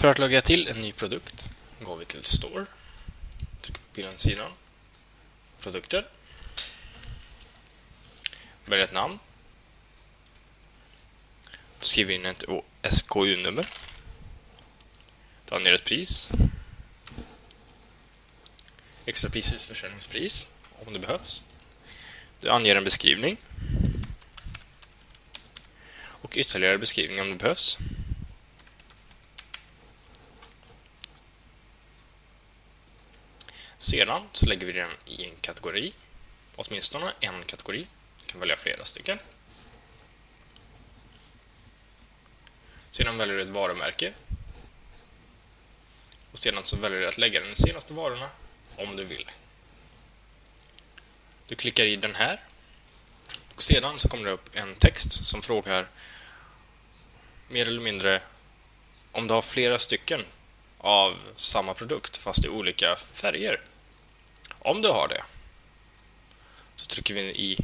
För att lägga till en ny produkt går vi till Store, trycker på bildsidan, Produkter, väljer ett namn, skriver in ett SKU-nummer, tar ner ett pris, extra försäljningspris om det behövs. Du anger en beskrivning och ytterligare beskrivning om det behövs. Sedan så lägger vi den i en kategori, åtminstone en kategori. Du kan välja flera stycken. Sedan väljer du ett varumärke. Och sedan så väljer du att lägga de senaste varorna om du vill. Du klickar i den här. Och sedan så kommer det upp en text som frågar mer eller mindre om du har flera stycken av samma produkt fast i olika färger. Om du har det så trycker vi i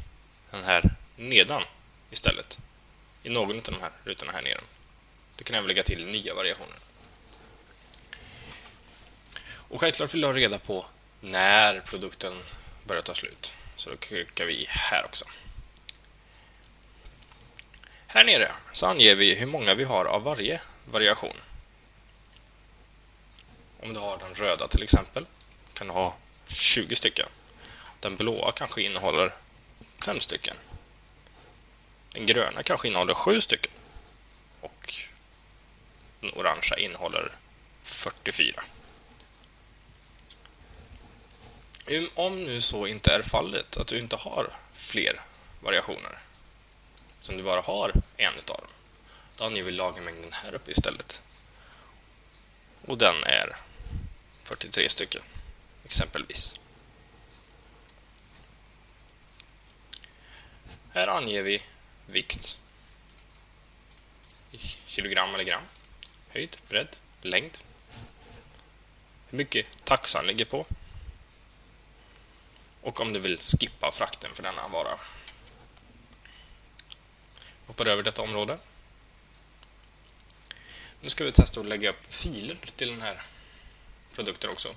den här nedan istället. I någon av de här rutorna här nere. Du kan även lägga till nya variationer. Och självklart vill du ha reda på när produkten börjar ta slut. Så då klickar vi här också. Här nere så anger vi hur många vi har av varje variation. Om du har den röda till exempel kan du ha 20 stycken. Den blåa kanske innehåller 5 stycken. Den gröna kanske innehåller 7 stycken. Och den orangea innehåller 44. Om nu så inte är fallet, att du inte har fler variationer, som du bara har en utav dem, då anger vi lagermängden här uppe istället. Och den är 43 stycken, exempelvis. Här anger vi vikt, kilogram eller gram, höjd, bredd, längd, hur mycket taxan ligger på och om du vill skippa frakten för denna vara. Hoppar över detta område. Nu ska vi testa att lägga upp filer till den här produkten också.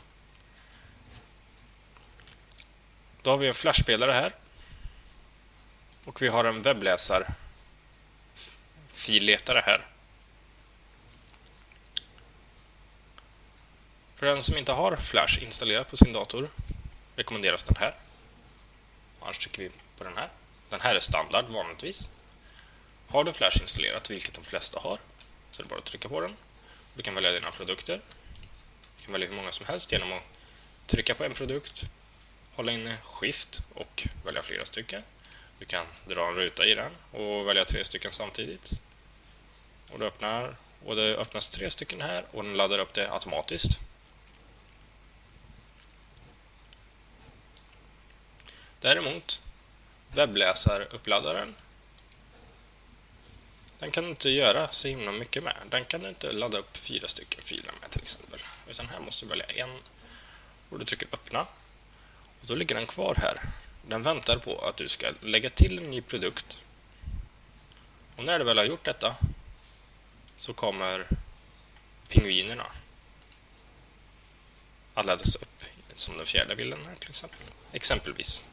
Då har vi en flashspelare här. Och vi har en webbläsar-filletare här. För den som inte har Flash installerad på sin dator rekommenderas den här. Annars trycker vi på den här. Den här är standard vanligtvis. Har du Flash installerat, vilket de flesta har, så är det bara att trycka på den. Du kan välja dina produkter. Du kan välja hur många som helst genom att trycka på en produkt, hålla inne Shift och välja flera stycken. Du kan dra en ruta i den och välja 3 stycken samtidigt. Och det öppnas 3 stycken här och den laddar upp det automatiskt. Däremot, webbläsaruppladdaren, den kan du inte göra så himla mycket med. Den kan du inte ladda upp 4 stycken filer med till exempel. Utan här måste du välja en och du trycker öppna. Och då ligger den kvar här. Den väntar på att du ska lägga till en ny produkt. Och när du väl har gjort detta så kommer pingvinerna att laddas upp som den fjärde bilden här till exempel. Exempelvis.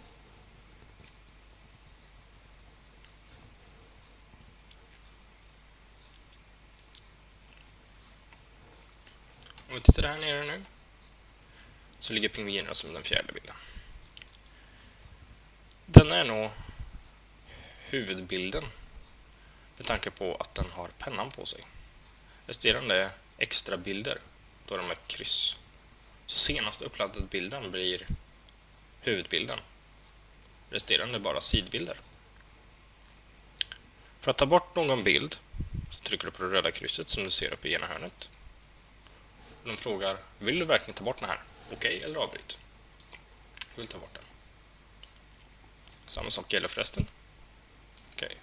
Om vi tittar här nere nu så ligger pingvinerna som den fjärde bilden. Den är nog huvudbilden med tanke på att den har pennan på sig. Resterande extra bilder, då de är kryss. Så senaste uppladdade bilden blir huvudbilden. Resterande är bara sidbilder. För att ta bort någon bild så trycker du på det röda krysset som du ser uppe i ena hörnet. De frågar, vill du verkligen ta bort den här? Okej eller avbryt? Jag vill ta bort den. Samma sak gäller förresten. Okej.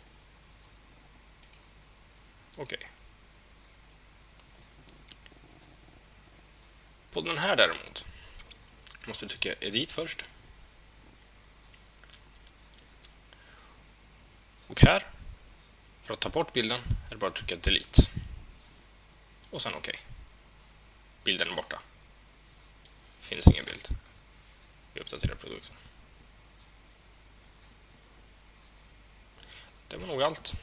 Okej. På den här däremot måste du trycka edit först. Och här, för att ta bort bilden, är det bara att trycka delete. Och sen okej. bilden är borta. Finns ingen bild. Vi uppdaterar produkten. Det var nog allt.